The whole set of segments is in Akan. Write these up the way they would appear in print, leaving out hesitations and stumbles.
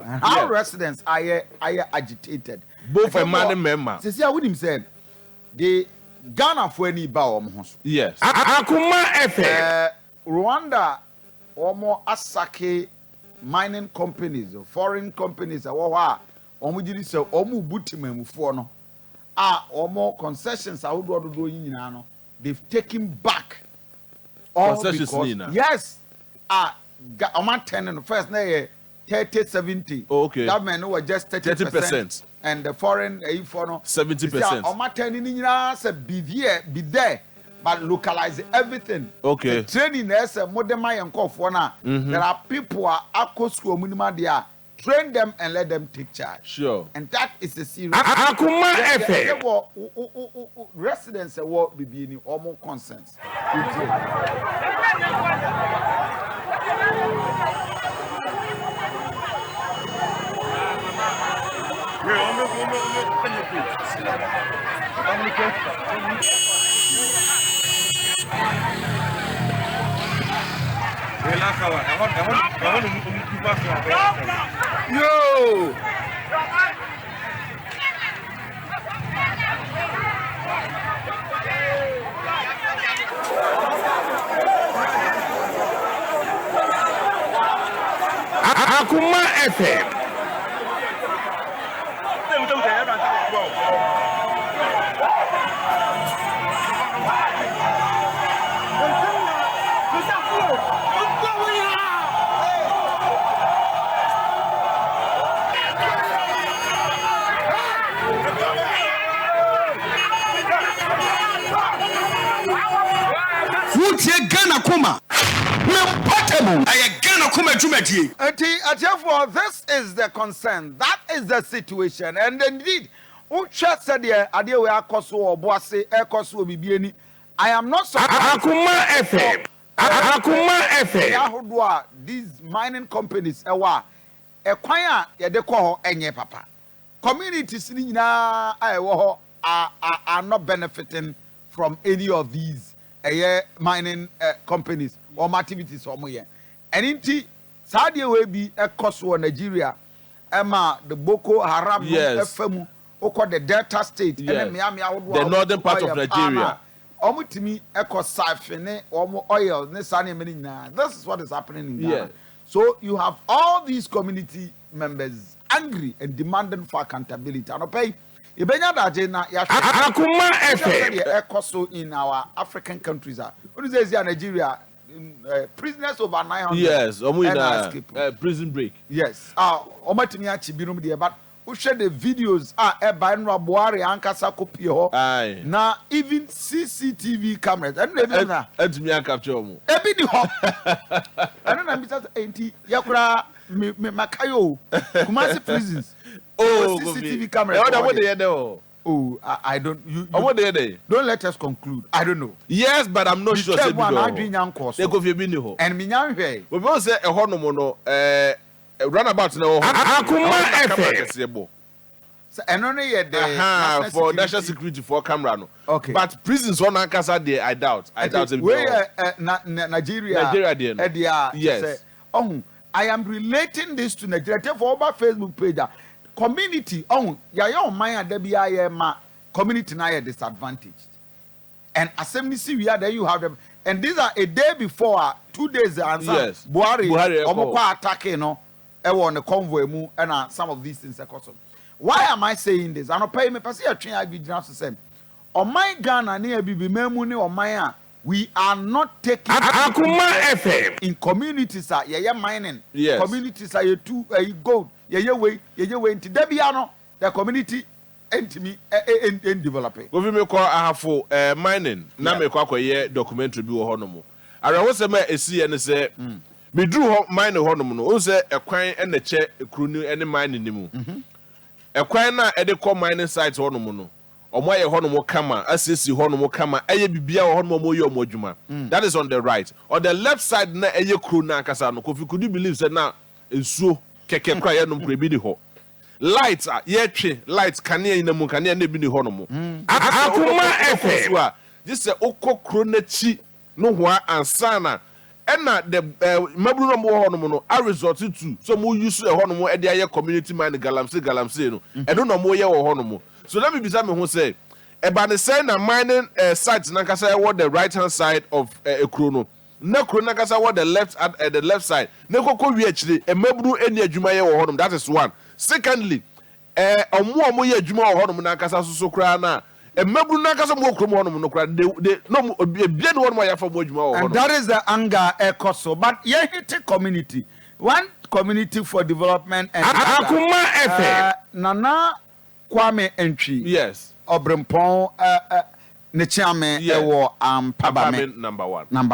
and how residents are agitated. Both a man and member. See, I would him said the Ghana for any bow. Yes. Akoma FM. Rwanda or more Asake mining companies or foreign companies or did say omu butimem for no or more concessions I would do in they've taken back all because, yes Oman 10 in the first 30 70 okay government were just 30% and the foreign 70%. Oman 10 in said be there but localize everything. Okay. The training is a modern and call for now. There are people who are school minimum there. Train them and let them take charge. Sure. And that is a serious. Akoma FM. Residents will be being almost consensus. Yo! Akoma FM. Akoma. This is the concern. That is the situation. And indeed, I am not surprised. Akoma FM. Akoma FM. These mining companies are papa. Communities are not benefiting from any of these mining companies or activities or more. And indeed, Saudi will be a cost for Nigeria. Emma, the Boko Haram, FM, the Delta State, and the northern part of Nigeria. Omutimi eco siphon or oil, this is what is happening in Ghana. So you have all these community members angry and demanding for accountability. And pay Akoma FM in our African countries. What is this Nigeria? Prisoners over 900. Yes, prison break. Yes. But who share the videos by Buhari Ankasa Kopio. Now even CCTV cameras. And me capture mo. Ebi di ho. And then Mr. Enti yakura makayo Kumasi prisons. Oh, CCTV cameras. Oh, I don't. You don't let us conclude. I don't know. Yes, but I'm not sure. And Minyan we will say a honomono runabout now. Akoma FM. And only for national security for camera no. Okay. But prisons one ankasa there, I doubt. Where Nigeria there. Yes. Oh, I am relating this to Nigeria for our Facebook page. Community community now disadvantaged. And assembly we are there you have them. And these are a day before 2 days answer. Yes. Buhari attacking on the convoy and some of these things are custom. Why am I saying this? I don't pay me pass a train I be just the same. On my Ghana near Bibi Memuni or Maya, we are not taking Akoma FM in communities are mining. Yes. Communities are two gold. Way into Debiano, the community and developing. We may call for mining. Now me kwa ye documentary bi wo hono. Ara wo se ma esi ene se me dru ho mine hono no. O se ekwan ene che krunu ene mine ni mu. Ekwan na e de call mining site hono no. Omo ye hono mo kama asesi hono mo kama eye bibia wo hono mo ye omo adwuma. That is on the right. On the left side na eye krunu na akasa no. Kofi could you believe say na ensuo keke kwa ye no mkrebi di ho. Lights ye twe lights kania ina mu kania na bi ni hono mo. Akoma FM. This okokro na chi no ho ansana ɛna the maburu no mo hɔ no mo no a resort to so mo use hɔ no mo e dey community mine galamsey no ɛno na mo yɛ wɔ hɔ no mo so let me bisa me ho say eba ne say na mining site na kasa ɛwɔ the right hand side of ekuro no na kuro na kasa ɛwɔ the left side na kokɔ wi akyire maburu eni adwuma yɛ wɔ hɔ no that is one. Secondly ɔmo yɛ adwuma wɔ hɔ no na kasa so kra na maburu na kasa mo kuro mo hɔ no kra de no ebie no mo ya fa mo adwuma wɔ hɔ no. And that is the anger ekoso but ye hit community one community for development and Akoma FM Nana Kwame Entry yes Obrempon ne chairman ewo Ampabame number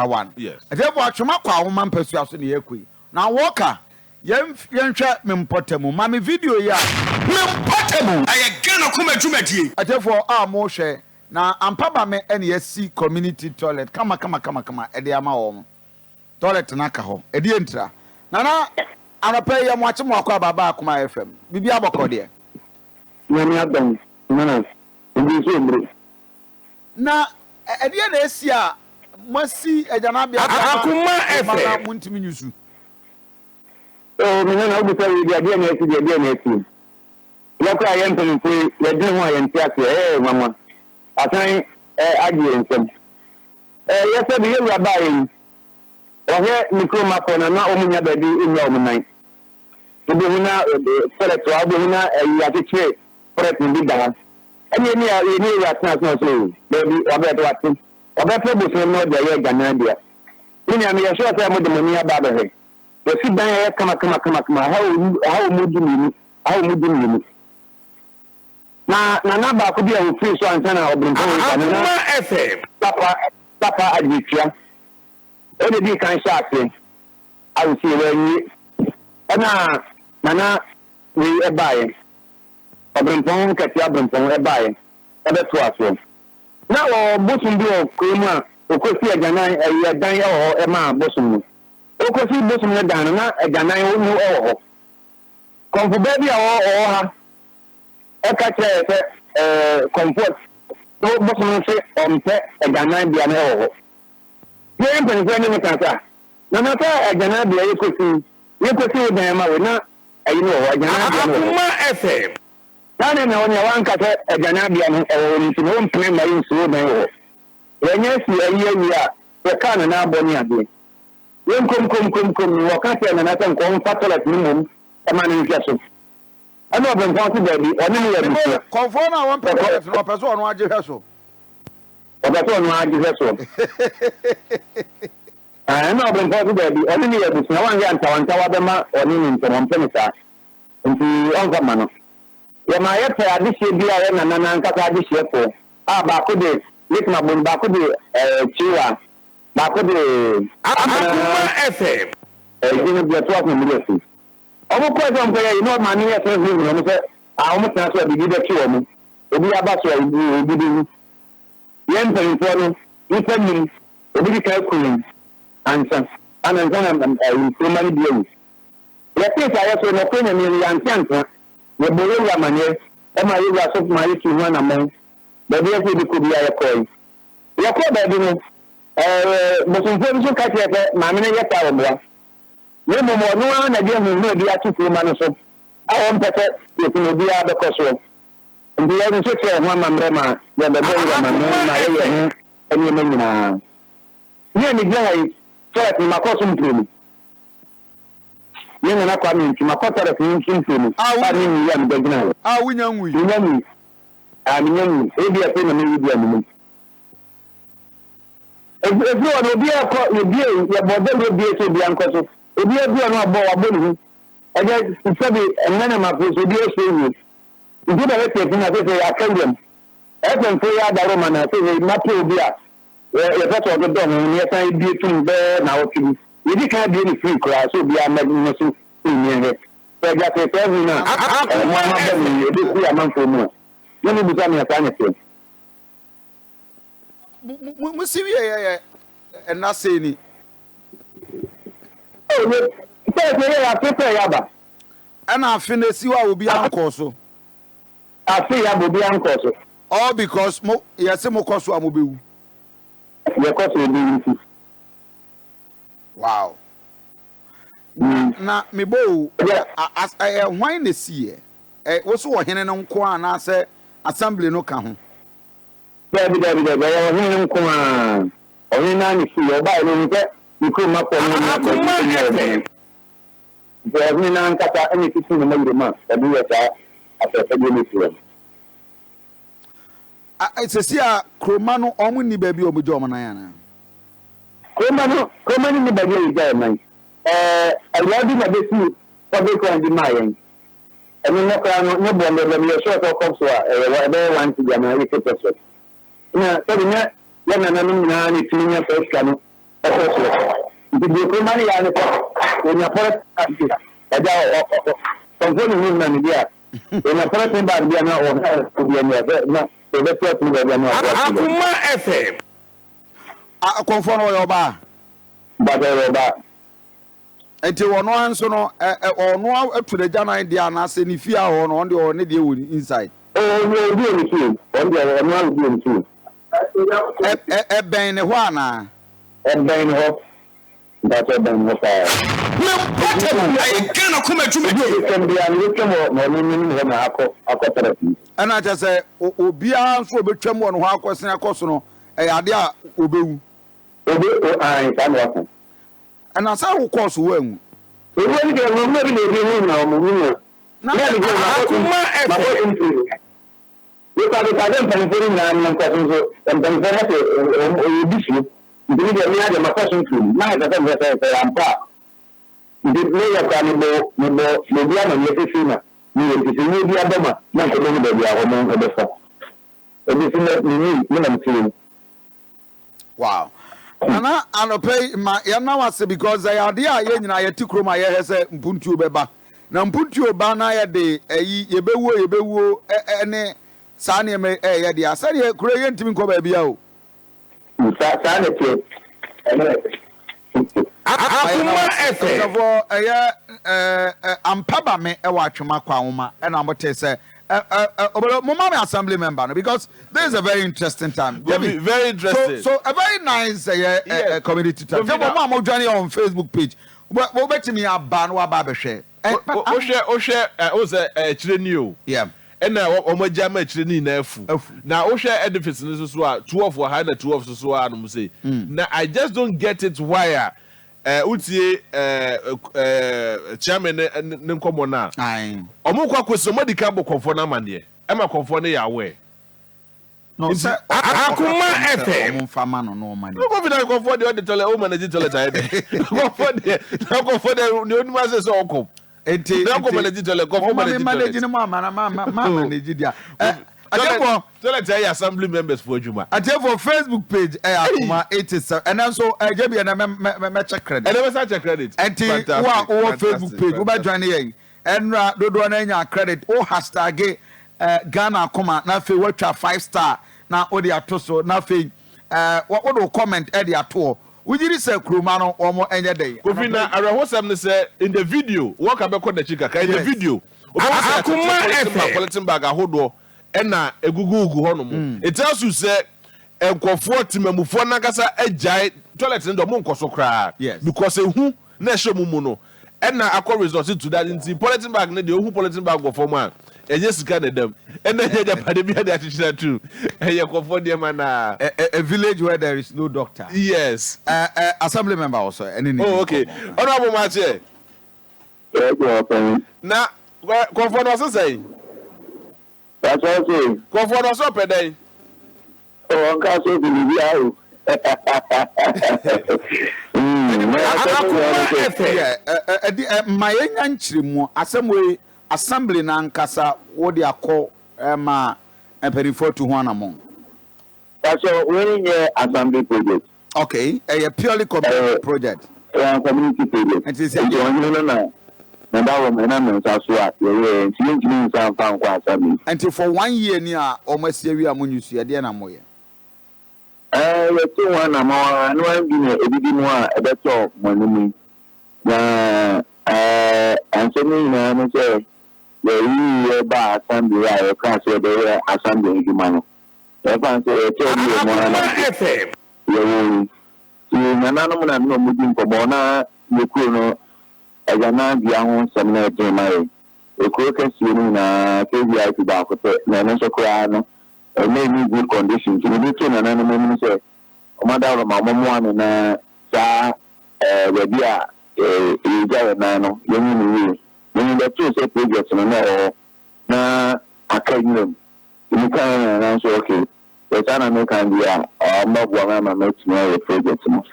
one yes therefore atwoma kwa wo man pesu aso ne yakui na woka yenhwe mempotemu ma me video ya mempotemu aye gana kuma dwumadie therefore mo hwe na Ampabame ene yasi community toilet kama ede ama wo toilet na ka ho ede entra na anapɛ ya mo ache mo akwa baba Akoma FM bibi abɔkɔ de nyame adam na ndi so mbre na ede na esi a masi ejana bia Akoma FM mo ntimi nyusu me na obi say ade na esi lokra ye mpem fe ye de ho aye ntia mama atan agye nsem ye se bi ye wura ba yi ohe mikro mako na omunya ba bi enya omunan obi huna forest wa obi huna ya tete forest bi da eni ni ya tan so baby obe to atin obe pe bo so no de ye gana dia ni am ye sure say mo de mani aba ba he we si dan ye kama how mu du ni na ba ko dia wo free so ansa na obrinko na FM papa adifia o de di kan shafe I will see when ana nana we ebaye obrinpon kati obrinpon ebaye ebe to aso na o bosun bi o kroma o ko si ajanan ya dan ya o e ma bosun ni o ko si bosun na dan na ajanan o nu o ho konfo ba bi o ha e ka che comfort to bosun se ompe ajanan bi na o ho ye mpen ko ni mekasa na na ta agana bia yekosi dan ma we na ayi no ho agana bia no Akoma FM na na onya wan ka ta agana bia no o ni ti no mpen ma yin so dan ho ye nya si ayi a we ka na abo ni ade yen kom wo ka ta na ta ko fatolat ni mum e ma ni ntia so ana ben ko ti baby oni ni ya bi confirm na one person no person no age hweso obato no age hweso na obren ko baby oni ni ya bi na wan ya ntawa be ma oni ni ntomo mpemisa nti on ka mano ya ma ya pa adihie bi a ya na nkaka adihie ko ba ko de litna bun ba ko de chiwa ba ko de Akoma FM jini bi to ko mi le fi omo ko so mpe ya ino ma ni ya so hu no se omo tan so bi de chi omo obi aba so obi bi yen pen fo no ni pen obi di ka ku ansa anansa na improvement bio ya pesa ya so no kwenya ni ya ntanka ye boye ya manye e ma yi ya so ma yi tu na mo ba bi ya di ku bi ya ko ya ko ba bi no mo so fo so ka che ma me ne ya ta wo ne mo no na dia mu no dia tu ku ma no so a won pete ye tu no dia be ko so ndi ya ni so che ho ma mre ma ya be boye ya ma na ye enyi me nyina ni dia yi so ni makoso mpeni yena na kwa minti makoso ra mpeni ba ni ya mbegina wunyanwu minyanwu ebi ape na mi bi amu ebi ono bi akọ ebi ya bodo ebi so bi ankoso ebi ono abo wabo ni eje sabi enana makoso ebi so ni ndi da wete na se akandem efen fo ya daro mana se mapo obi a ye fato go do ni ya san bi tun be na o ti ni ka bi ni free class so bi a me so ni he se ja se se ni na mo ma ba ni e bi ya man fo mu ni bi ta ni ta ni se mu siwi ye na se ni o ni se ya se ya ba ana afine siwa obi anko so afi ya bo bi anko so all because mo yese mo koso amobewu ye ko so bi nti Wow. Na me bo as why na see wo so wo hene no nko ana se assembly no ka ho. David ya hene nko a oni na ni see o ba ni nke iku ma ko ni ya ni na nkata ani titi no ma ma ebi ya ta afefe bi ni see It's see a kroma no omu ni ba bi o mujo na ya na. Kroma ni ba bi o ja man. Already na be see public and the mayen. And no can no bomb the short of course whatever want to get my request. Na so na na na ni tinya first can of course. The Kroma ni ya ni when you put it ada something ni na ni dia. When you put it back dia na o na so the first ni dia na. Akoma FM. Konfo no yo ba. Ba enti wono anso no ono atureja na dia na se ni fia ho no onde o ne de wo inside no bi ni too onde ono bi ni too ben ne ho ana ben ho that ben ho pa me pata ai kana kuma tume kan dia ni kemo no ni na akoterapi ana cha se obi anso obetwam wo no ho akosen akoso no ade a obewu ai kan wa and as I will course when we will get no maybe they now na we got the pattern for the na question so and then for that issue we need the question to na that say ampa the player can no dia na yesi na ni dia boma na ko no be dia ho mo be fa e bi ni na mtiri wow Ana anope ma ya na wase because I ade a ye nyina ye tikroma ye hese mpuntuo beba na mpuntuo ba na ye de eyi yebewo ne sa ne me ye de asare kuro ye ntimi nko ba bia o sa ne tie Akoma FM for ampaba me e wa atwema kwa nwoma e na mote se Mama assembly member no, because this is a very interesting time. Very interesting. So a very nice community time. Mama joining on Facebook page. We bet me a ban wa ba be share. O share chire ni o. Yeah. And now omo jama chire ni na afu. Na o share edifice ni so a 2 of wa na 2 of so a no say. Now I just don't get it why utie chairman ne nkomo na omo kwa kwese mo dika bo konfo na mane e ma konfo ne yawe no sir Akoma FM mfama no mane no go fit konfo de tele o manage tele tai konfo de ne onuma se so okom enti na ko manage tele konfo manage ne ma manage dia Atefo tell assembly members for Juma. Atefo Facebook page Akoma 87 and also JB and me check credit. And never check credit. And wa Facebook page we ba join here. Enra dodo na nya credit o hashtag Ghana Akoma na fe watcha 5 star na o de atoso na fe what do comment e de ato. We did say kruma no omo enye dey. Kofi na arahosam ne say in the video work abeko the chika in the video. Akoma FM collecting bag ahodo ena egugugu honom it tells you say enkofo timamufo nakasa agile toilet ndo mo nkoso kra because ehu na ehyemumu no ena akọ resort to that in politin bag ne de ohu politin bag go form an enye sika ne dem ena enye pade bia de atchira too enye kofo de man na a village where there is no doctor. Yes. Assembly member also oh okay honorable mache na kofo no so say that's all say kofo no so pedai o nka so bi ayo my nyanchirimu assembly na nkasa wo de akọ ma emperifo to ho anamon. That's all when assembly project. Okay, a purely community project. Community project. And is na dawo me na me so a ye ntimi nsan fa nkwa assembly. Until for 1 year ni a almost wi amunyusu de na moye. We ti one na mo no an bi na ebidi mu a ebeto monimi na antoni na no say we ba assembly a ka say the assembly juma no e fa say e tell me mo na FM nananom na no mudi nkɔmɔ na yɛkuo no ɛgana bia ho nsɛm na ɛgyina ma yɛ ekuo kɛseɛ no nyinaa KVIP baako pɛ na ɛno nso koraa no ɛna good condition nti ne to nananom anim sɛ ɔmada ɔrɔma ɔmɔmoa no na saa baabi a yɛgya yɛ nan no yɛnyi no wie yɛnyi bɛtoo sɛ project no na ɛwɔ na aka nyinam ɛmu ka na nso okay yɛsa na meka bi a ɔmbaboa me ama matumi ayɛ project no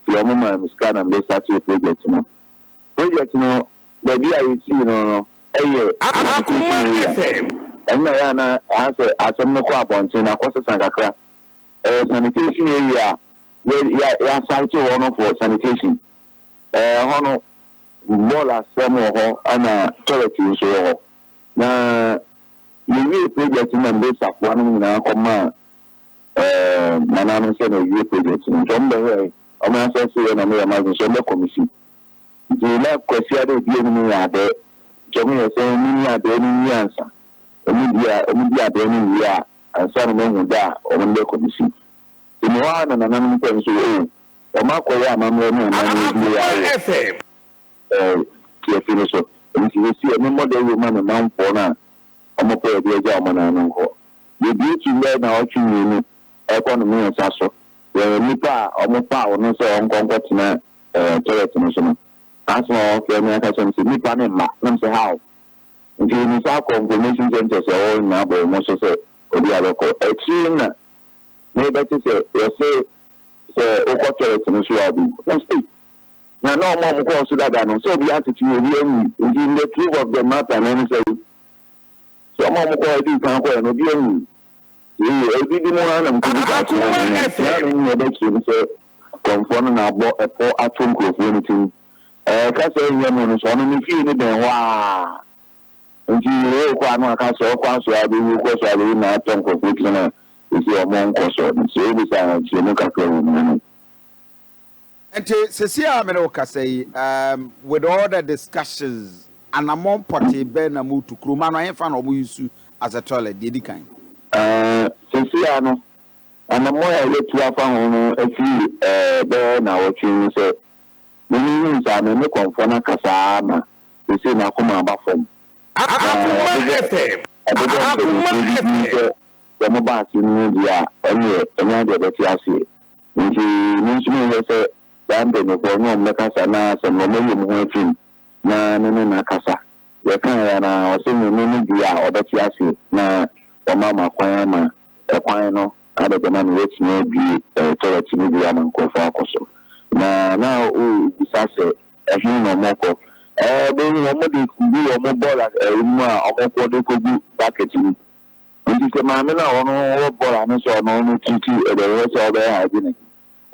nti ɔmo ma mesika na mbɛsa to project no baabi a yɛsii no ɛyɛ ɛnna yɛ na asɛ asɛm no kɔ abɔnten na akɔsesa kakra sanitation area yɛasante hɔ no for sanitation hɔ no bɔɔl asɛm wɔ hɔ ana toilet nso wɔ hɔ na yɛwie project na mbɛsafoa no nyinaa kɔma nananom sɛ na yɛwie project no nti ɔmbɛhwɛ ɔmo asɛ sɛ yɛ na meyɛ magye nso ɔmbɛ commission nti na kwasia dɛ ebie no mu yɛ adɛ nti ɔmo yɛ sɛ ɔmo ni adɛ no nyi ansa ɔmo di adɛ no nyi a ansa no mahu da a ɔmo mbɛ commission nti ne hɔ a na nananom pɛ nso ɔmo akɔyɛ amammerɛ no ɔma no bi ayɛ tiafi no so nti yɛsi ɛme mmɔda wie ma ne manfoɔ no a ɔmo pɛ yɛde agya ɔmo na no nkɔ yɛbie tu lɛ na ɔtwe mmienu ɛkɔ no mmiɛnsa so nnipa a ɔmo pa a ɔno sɛ ɔnkɔnkɔ tena toilet no so no asoma ɔkɛ me aka kyɛm sɛ nnipa ne mma nam sɛ how nti nisa akɔ information center sɛ ɔwɔ nyinaa bɔ mo so sɛ obi abɛkɔ akyiri na mebɛte sɛ yɛse sɛ wokɔ toilet no so a bi na ɔmo a mokɔɔ so dada no sɛ obi atete obi anyi nti in the truth of the matter no sɛ sɛ ɔmo a mokɔɔ di kan kɔɛ no obi anyi ebi di mu ha na mkubi ka to na no bɛkyerɛ m sɛ kɔmfoɔ no na abɔ ɛpɔ ato nkurɔfoɔ no tim ka sɛ ɛnyɛ no no so ɔno ne fie ne bɛn hɔ a nti ɛkɔ ano aka sɛ ɔkɔ aso abɛwu kɔ so abɛwu na atɔ nkurɔfoɔ tim na ɛsi ɔmo nkɔ so nti ɛbisa nkyerɛ mu kakra wɔ mu no nti sɛsi a mene wo kasa yi with all the discussions anamɔ mpɔte bɛn na mu to kuroma no ahemfa na ɔmo yusu as a toilet deɛ di kan Sisia no anamo ya yetu afa ho no afi be na wotwe so mini nsa me konfo na kasa ma ese na Akoma aba fam mo ba ti ni dia enya de be ti ase nti ni nsu me se dambe no ko no me kasa na se no me mu ho atwim na na kasa ye kan ya na o se ni dia o be ti ase na mama kwama ekwan no adebana no wetime bi toilet ni bi ama nkofo akoso na o bisase ehun no moko be ni mo de kubi o mo bola mu a o moko de kogu bucket ni nti se ma me na ono wo bola no so no titi e be wo so be ha bi ni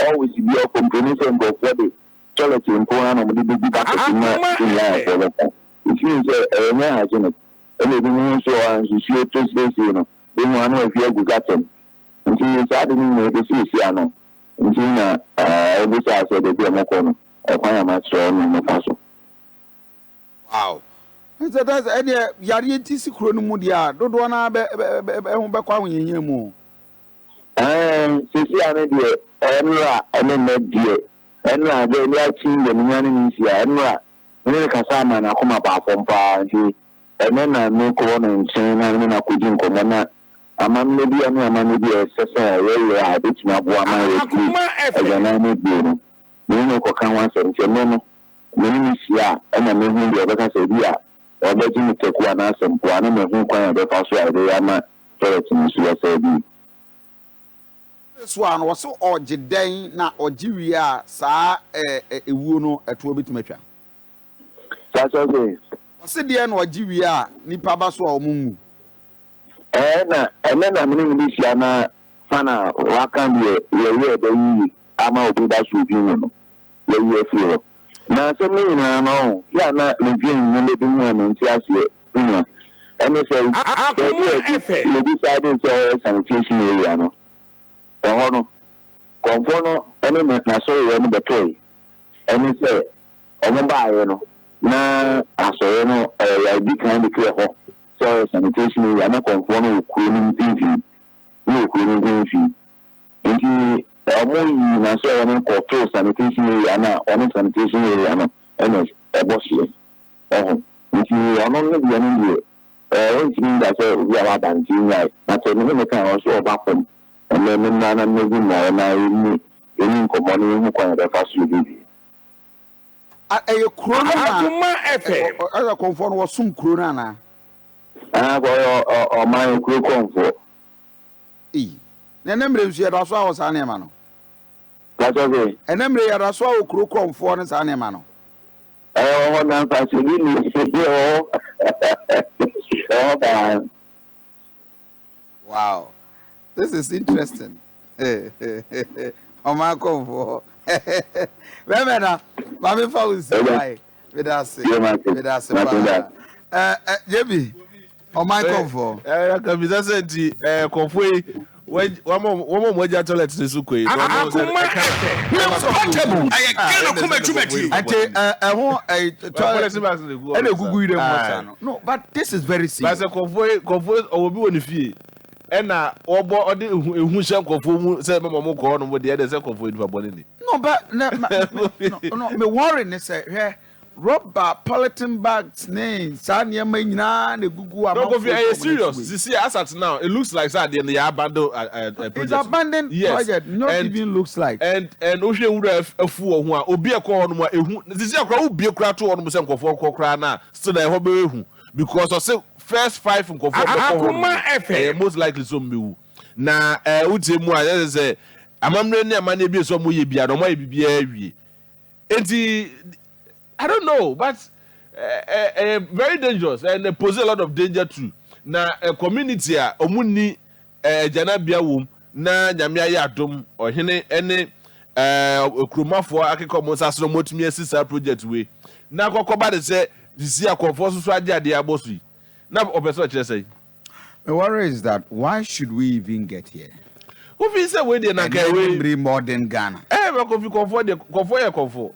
always be a compromise nkofo de toilet nko na mo de bi bucket ni na ya ko lo it means enya ha ji ni ele bi mu so an sisi to sisi no bi mu anu afi agugatem nti saade ni me de sisi ano nti na obi sa so de bi amako no ekwan ama so no mo faso wow that's any yari ntisi kuro no mu dia dodo na be ho be kwa honyenye mu sisi ane de enra ene me de enra de ni achi de ni ane ni sia enra ni kasa ma na Akoma ba fompa nti ene na no ko no nchen na ni na kodi nkomo na amamne bi anu amamne bi esese yeye a betumi abo ama yeku egana ni bi no ni ko kan wan se nche no ni sia ena me hu de obeka se bi a obeji ni teku ana asempo ana me hu kwan be fa so ade ama toilet ni so se bi so an wo so ogiden na ogiwi a saa ewuo no eto betumi atwa so se de na ogiwi a nipa ba so a omungu na emena mini milisia na fana wakan ye de yi ama obi da so bi no ye firo na se me na no ya na levin ni le bi mu na nti ase no ene se le bi side so sanitation area no ho no konfo no ene na so ye no betoy ene se omo ba ye no na aso no ya bi kan de kre ho so sanitation area na konfo no okuru ni nti ni okuru ni nti nti ọmọ na so ọmọ control sanitation area na ọmọ sanitation area na ns ẹbọsẹ ọhún nti ọmọ ní bí ẹni bí ẹ ntí ní ìgbà sẹ obi àwọn abàntí nyà ẹ nàtọ ní mímí kan ọsọ ọba fọm ẹnlẹ ní nná mmegu nná ẹ náà ẹni nkọmọ ní ihu kwan ẹbẹ fa so ebi. ɛyɛ kuro no Akoma FM. ɛyɛ kɔnfɔ no wɔsom kuro no anaa. ọman kuro kọnfọ. na ɛnɛ mmerɛ nso yɛda so a wɔ saa nneɛma no. Kàtọ́ bẹ́ẹ̀. ɛnɛ mmerɛ yɛda so a wɔ kuro kɔnfoɔ no saa nneɛma no. Ọwọ́ náà fàṣẹ bí mi ṣe bí ọwọ́ bá. Wow, this is interesting. Ọmọ akọ̀fọ̀. Bẹ́ẹ̀ na, maame fa wo si báyìí. Bidase. Bidase paa. Jebi, ọmọ akọ̀fọ̀. Kàbíyèsí sẹ́ǹtì kọ̀fọ̀ yìí wọ́n mọ̀ mọ́jà toilet ní sukù yìí. Akoma portable. Ayẹ kẹ́lẹ́ kúmẹ̀túmẹ̀tì. Àti ẹ̀hún toilet ẹ̀na egugu yìí dẹ̀ mọ̀ sànù. No, but this is very serious. Bàṣẹ kọ̀fọ̀ ọ̀wọ̀ bí wọ́n ní fìyè. Ẹ̀na ọ̀bọ ọdí ehun hyẹ kọ̀fọ̀ mu sẹ́ mọ̀ mọ̀ kọ̀ ọ́nù mo di ẹ̀dẹ̀ sẹ́ kọ̀fọ̀ ìdìbò àbọ̀ nínú. No, but no, me worry ne say rubber polythene bags name saa nneɛma nyinaa na egugu No, Kofi, are you serious? You see, as at now, it looks like that they abandoned project. It's abandoned project. Not even looks like. And Ocean would have a fool who are Obia call on this is a crowd be a crowd to almost some for now. Still, I hope because I say first five from Akoma FM. Most likely some you. Now, Uti Mua, there's a Amamre money be some way be a no way be a I don't know, but very dangerous and pose a lot of danger too. Na a community omuni janabia wom na nyamia ya dom ohene ene kromafo akekọ mo sasro motumi asisa project we. Na kokoba de say this year konfo so ade ade abosu. Na opeso kire say. The worry is that why should we even get here? Who feel say we dey na kai we modern Ghana. Konfo ye konfo.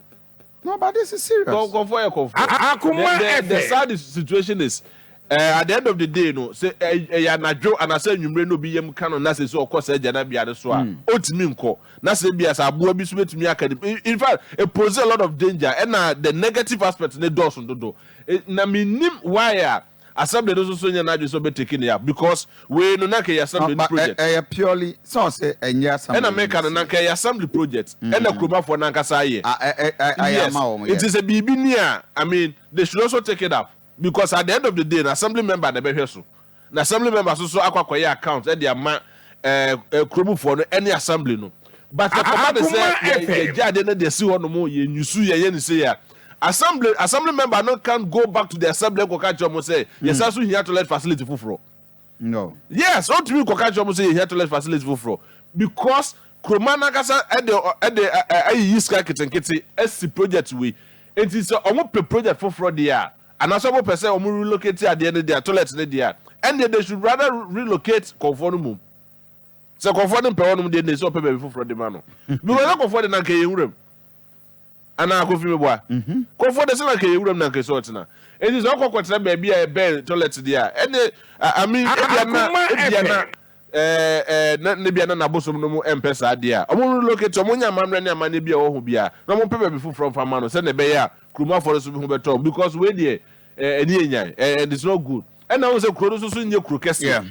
No, but this is serious. The sad situation is, at the end of the day, no, say, Yanajo and I say, you may not be yam canon, Nasa, so of course, Jana be at the swan. Otiminko, Nasa be as a boy be sweet to me academy. In fact, it poses a lot of danger, and the negative aspects in the doors on the door. Na minim wire. Assembly doesn't so you so be taken here because we no na assembly project. Purely so say assembly. And American na assembly project. And the Kroma for Nankasa ye. It is a BB near. I mean, they should also take it up because at the end of the day, an assembly member the be so. Na assembly members also acquire accounts and their man Kroma for any assembly no. But the command say the judge they see one more you su ye say ya. Assembly member no can go back to the assembly and catch them say yes also here to let facility for. No. Yes, all to me catch them say here to let facility for because Kromana kasa at the yiska kitten SC project we it is almost per project for there and also one person relocate at the end of their toilets there and they should rather relocate conformum. So conformum per one they so pay before the man. Because not conform na ke room. Ana ko fi me boa ko for the say like ewuram na nke sort na it is all kwatra baby a ben toilet there and I mean ne bia na bosom no mu empesa de a omo locate omo nya mamre na amane bia wo ho bia na omo pebe before from farmer no say ne be ya kruma for so bi ho beto because we dey eni enyan and it's not good and now say kuro so so nye kuro kese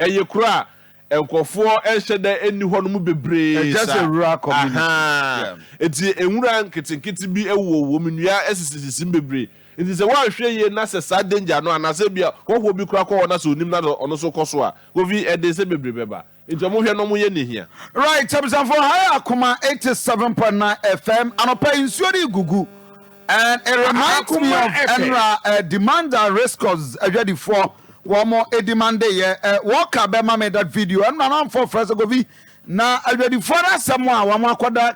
ye kuro a enkofo ehede eni ho no mu bebre just a rural community eti enwura nketenkete bi ewo wo menua esisisi bebre eti se wa hwe ye na se sa danger no anase bia wo bi kura ko na so onim na ono so koso a govi ede se bebre beba eti mo hwe no mo ye ne hia right Champion for higher Akoma 87.9 FM anopa insuo di gugu and it reminds me of Enra demand and rescos ready for one more a demand ye walk abema made that video and man for first govi na already for that someone one more kwada